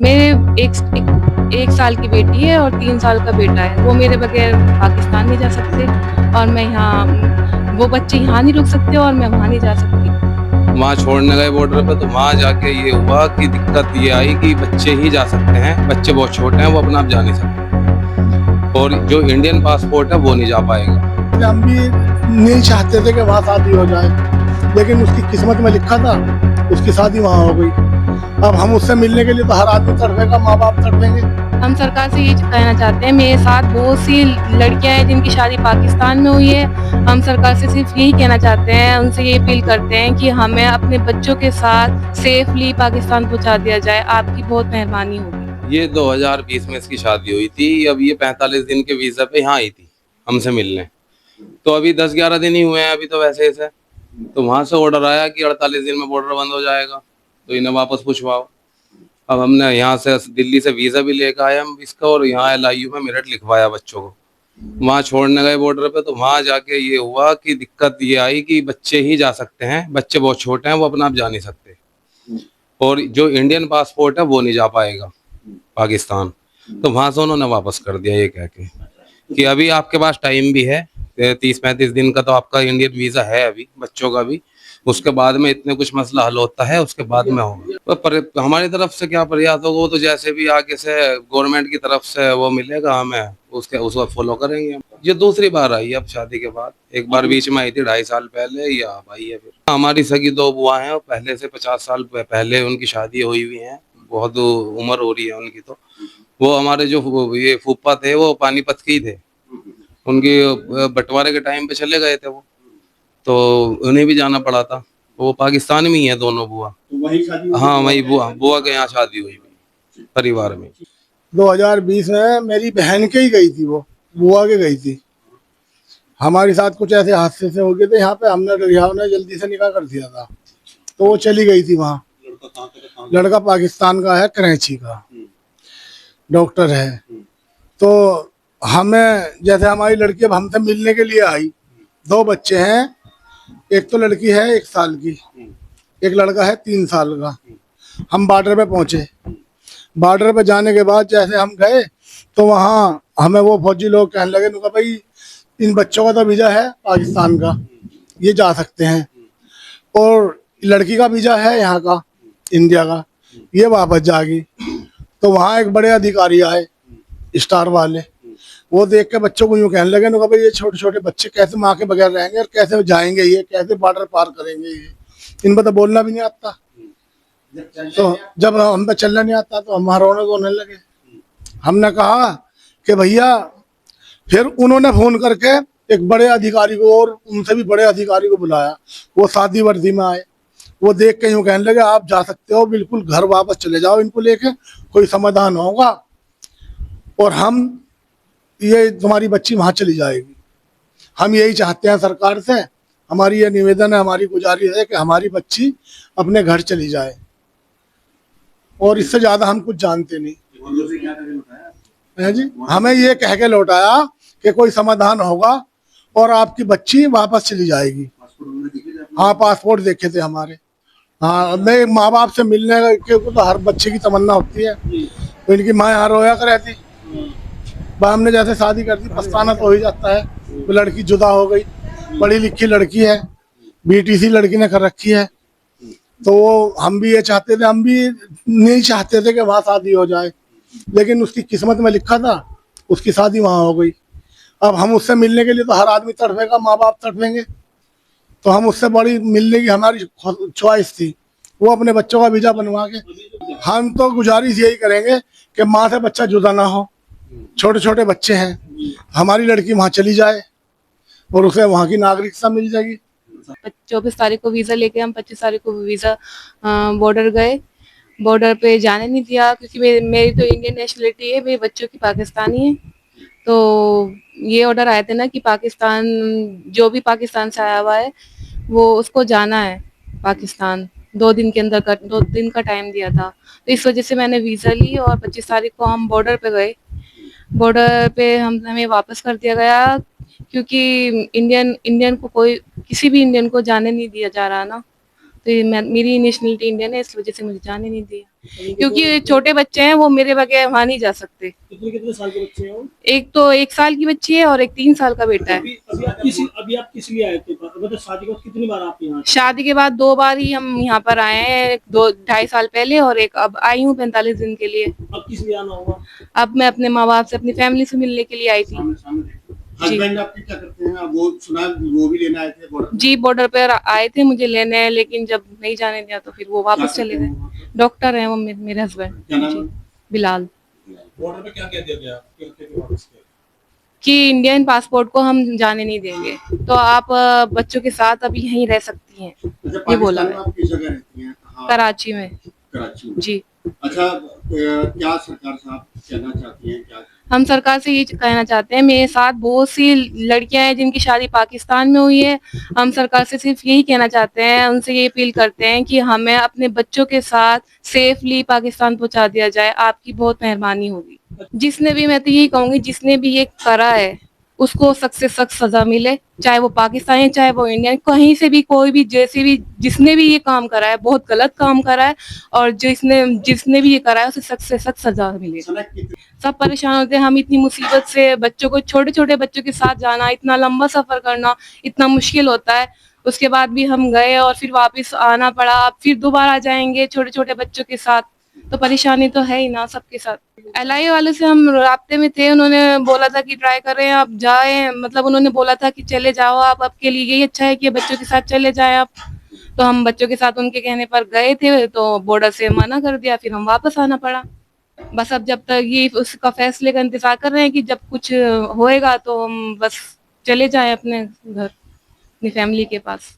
मेरे एक साल की बेटी है और 3 साल का बेटा है। वो मेरे बगैर पाकिस्तान नहीं जा सकते और मैं यहाँ वो बच्चे यहाँ नहीं रुक सकते और मैं वहाँ नहीं जा सकती। वहाँ छोड़ने गए बॉर्डर पे, तो वहाँ जाके ये हुआ कि दिक्कत ये आई कि बच्चे ही जा सकते हैं, बच्चे बहुत छोटे हैं, वो अपना आप जा नहीं सकते, और जो इंडियन पासपोर्ट है वो नहीं जा पाएगा। हम भी नहीं चाहते थे कि वहाँ शादी हो जाए, लेकिन उसकी किस्मत में लिखा था, उसकी शादी वहाँ हो गई। अब हम उससे मिलने के लिए तो हर आदमी तड़पेगा, माँ बाप तड़पेंगे। हम सरकार से ये कहना चाहते हैं, मेरे साथ बहुत सी लड़कियां हैं जिनकी शादी पाकिस्तान में हुई है। हम सरकार से सिर्फ यही कहना चाहते हैं, उनसे ये अपील करते हैं कि हमें अपने बच्चों के साथ सेफली पाकिस्तान पहुंचा दिया जाए। आपकी बहुत मेहरबानी होगी। ये 2020 में इसकी शादी हुई थी। अब ये 45 दिन के वीजा पे यहाँ आई थी हमसे मिलने, तो अभी 10-11 दिन ही हुए हैं अभी तो वैसे ऐसे। तो वहां से ऑर्डर आया कि 48 दिन में बॉर्डर बंद हो जाएगा, तो इन्हें वापस पूछवाओ। अब हमने यहाँ से दिल्ली से वीजा भी लेकर आए हम इसका, और यहाँ LIU में मेरठ लिखवाया बच्चों को। वहाँ छोड़ने गए बॉर्डर पे, तो वहाँ जाके ये हुआ कि दिक्कत ये आई कि बच्चे ही जा सकते हैं, बच्चे बहुत छोटे हैं, वो अपना आप जा नहीं सकते, और जो इंडियन पासपोर्ट है वो नहीं जा पाएगा पाकिस्तान। तो वहां से उन्होंने वापस कर दिया ये कह के कि अभी आपके पास टाइम भी है, 30-35 दिन का तो आपका इंडियन वीजा है अभी बच्चों का भी, उसके बाद में इतने कुछ मसला हल होता है, उसके बाद में होगा। पर हमारी तरफ से क्या प्रयास होगा, वो तो जैसे भी आगे से गवर्नमेंट की तरफ से वो मिलेगा हमें, उसको फॉलो करेंगे। ये दूसरी बार आई है अब शादी के बाद, एक बार बीच में आई थी 2.5 साल पहले, या अब आई है फिर। हमारी सगी 2 बुआ हैं, और पहले से 50 साल पहले उनकी शादी हुई हुई है, बहुत उम्र हो रही है उनकी। तो वो हमारे जो ये फूफा थे वो पानीपत के ही थे, उनकी बंटवारे के टाइम पे चले गए थे वो, तो उन्हें भी जाना पड़ा था। वो पाकिस्तान में ही है दोनों बुआ। हाँ, वही बुआ बुआ के यहाँ शादी हुई परिवार में। 2020 में मेरी बहन के ही गई थी, वो बुआ के गई थी। हमारे साथ कुछ ऐसे हादसे से हो गए थे यहाँ पे, हमने रिहाव ने जल्दी से निकाह कर दिया था, तो वो चली गई थी वहाँ। लड़का पाकिस्तान का है, कराची का डॉक्टर है। तो हमें जैसे हमारी लड़की अब हमसे मिलने के लिए आई, 2 बच्चे हैं, एक तो लड़की है 1 साल की, एक लड़का है 3 साल का। हम बॉर्डर पे पहुंचे, बॉर्डर पे जाने के बाद जैसे हम गए तो वहाँ हमें वो फौजी लोग कहने लगे, उनका भाई इन बच्चों का तो वीज़ा है पाकिस्तान का, ये जा सकते हैं, और लड़की का वीज़ा है यहाँ का इंडिया का, ये वापस जाएगी। तो वहाँ एक बड़े अधिकारी आए, स्टार वाले, वो देख के बच्चों को यूँ कहने लगे, उनका भाई ये छोटे छोटे बच्चे कैसे माँ के बगैर रहेंगे और कैसे जाएंगे, ये कैसे बॉर्डर पार करेंगे, ये इनको तो बोलना भी नहीं आता। तो जब हम पे चलना नहीं आता तो हम रोने को होने लगे। हमने कहा कि भैया, फिर उन्होंने फोन करके एक बड़े अधिकारी को और उनसे भी बड़े अधिकारी को बुलाया, वो शादी वर्दी में आए। वो देख के यूँ कहने लगे, आप जा सकते हो, बिल्कुल घर वापस चले जाओ, इनको लेके कोई समाधान होगा, और हम ये तुम्हारी बच्ची वहाँ चली जाएगी। हम यही चाहते हैं सरकार से, हमारी ये निवेदन है, हमारी गुजारिश है कि हमारी बच्ची अपने घर चली जाए, और इससे ज़्यादा हम कुछ जानते नहीं है जी। हमें ये कह के लौटाया कि कोई समाधान होगा और आपकी बच्ची वापस चली जाएगी। हाँ, पासपोर्ट देखे थे हमारे। हाँ, मैं माँ बाप से मिलने के तो हर बच्चे की तमन्ना होती है, तो इनकी माँ यहाँ रोया कर रहती। हमने जैसे शादी कर दी, पछताना तो हो ही जाता है। वो लड़की जुदा हो गई, पढ़ी लिखी लड़की है, BTC लड़की ने कर रखी है। तो हम भी ये चाहते थे, हम भी नहीं चाहते थे कि वहाँ शादी हो जाए, लेकिन उसकी किस्मत में लिखा था, उसकी शादी वहाँ हो गई। अब हम उससे मिलने के लिए तो हर आदमी तड़पेगा, माँ बाप तड़पेंगे, तो हम उससे बड़ी मिलने की हमारी चॉइस थी, वो अपने बच्चों का वीज़ा बनवा के। हम तो गुजारिश यही करेंगे कि माँ से बच्चा जुदा ना हो, छोटे छोटे बच्चे हैं, हमारी लड़की वहाँ चली जाए और उसे वहाँ की नागरिकता मिल जाएगी। 24 तारीख को वीज़ा लेके हम 25 तारीख को वीज़ा बॉर्डर गए। बॉर्डर पे जाने नहीं दिया क्योंकि मेरी तो इंडियन नेशनलिटी है, मेरे बच्चों की पाकिस्तानी है। तो ये ऑर्डर आए थे ना कि पाकिस्तान, जो भी पाकिस्तान से आया हुआ है वो उसको जाना है पाकिस्तान। 2 दिन के अंदर 2 दिन का टाइम दिया था, तो इस वजह से मैंने वीज़ा ली और 25 तारीख को हम बॉर्डर पे गए। बॉर्डर पे हमें वापस कर दिया गया क्योंकि इंडियन को कोई किसी भी इंडियन को जाने नहीं दिया जा रहा ना, तो मेरी नेशनलिटी इंडियन है, इस वजह से मुझे जाने नहीं दिया, क्योंकि छोटे बच्चे हैं, वो मेरे बगैर वहाँ नहीं जा सकते। कितने कितने साल के बच्चे हैं वो? एक तो 1 साल की बच्ची है और एक 3 साल का बेटा है। अभी आप किस लिए आए थे? मतलब शादी के बाद कितनी बार आप यहाँ? शादी के बाद 2 बार ही हम यहाँ पर आए हैं, 2-2.5 साल पहले, और एक अब आई हूँ 45 दिन के लिए। अब किस लिए आना होगा? अब मैं अपने माँ बाप से, अपनी फैमिली से मिलने के लिए आई थी। हस्बैंड आपके क्या करते हैं? अब वो सुना वो भी लेने आए थे बॉर्डर? जी, बॉर्डर पर आए थे मुझे लेने, लेकिन जब नहीं जाने दिया तो फिर वो वापस चले गए। डॉक्टर हैं वो, मेरे हस्बैंड। क्या नाम है? बिलाल। बॉर्डर पे क्या कह दिया गया कि वापस किया? कि इंडियन पासपोर्ट को हम जाने नहीं देंगे, तो आप बच्चों के साथ अभी यहीं रह सकती हैं, अच्छा, ये बोला पाकिस्तान में है। आप किस जगह रहती हैं? कहाँ? कराची में। कराची में। जी, अच्छा, क्या सरकार से आप कहना चाहती हैं? क्या हम सरकार से ये कहना चाहते हैं, मेरे साथ बहुत सी लड़कियां हैं जिनकी शादी पाकिस्तान में हुई है। हम सरकार से सिर्फ यही कहना चाहते हैं, उनसे ये अपील करते हैं कि हमें अपने बच्चों के साथ सेफली पाकिस्तान पहुंचा दिया जाए, आपकी बहुत मेहरबानी होगी। जिसने भी, मैं तो यही कहूंगी, जिसने भी ये करा है उसको सख्त से सख्त सजा मिले, चाहे वो पाकिस्तानी चाहे वो इंडियन, कहीं से भी, कोई भी, जैसे भी, जिसने भी ये काम करा है बहुत गलत काम करा है, और जिसने भी ये करा है उसे सख्त से सख्त सजा मिले। सनक कितनी सब परेशान होते हैं, हम इतनी मुसीबत से बच्चों को, छोटे छोटे बच्चों के साथ जाना, इतना लंबा सफर करना इतना मुश्किल होता है। उसके बाद भी हम गए और फिर वापस आना पड़ा, अब फिर दोबारा जाएंगे छोटे छोटे बच्चों के साथ, तो परेशानी तो है ही ना सबके साथ। LI वालों से हम राब्ते में थे, उन्होंने बोला था कि ट्राई करें आप जाएं, मतलब उन्होंने बोला था कि चले जाओ आप, आपके लिए यही अच्छा है कि बच्चों के साथ चले जाएं आप। तो हम बच्चों के साथ उनके कहने पर गए थे, तो बॉर्डर से मना कर दिया, फिर हम वापस आना पड़ा। बस अब जब तक ये उसका फैसले का इंतजार कर रहे हैं कि जब कुछ होएगा तो हम बस चले जाएं अपने घर, अपनी फैमिली के पास।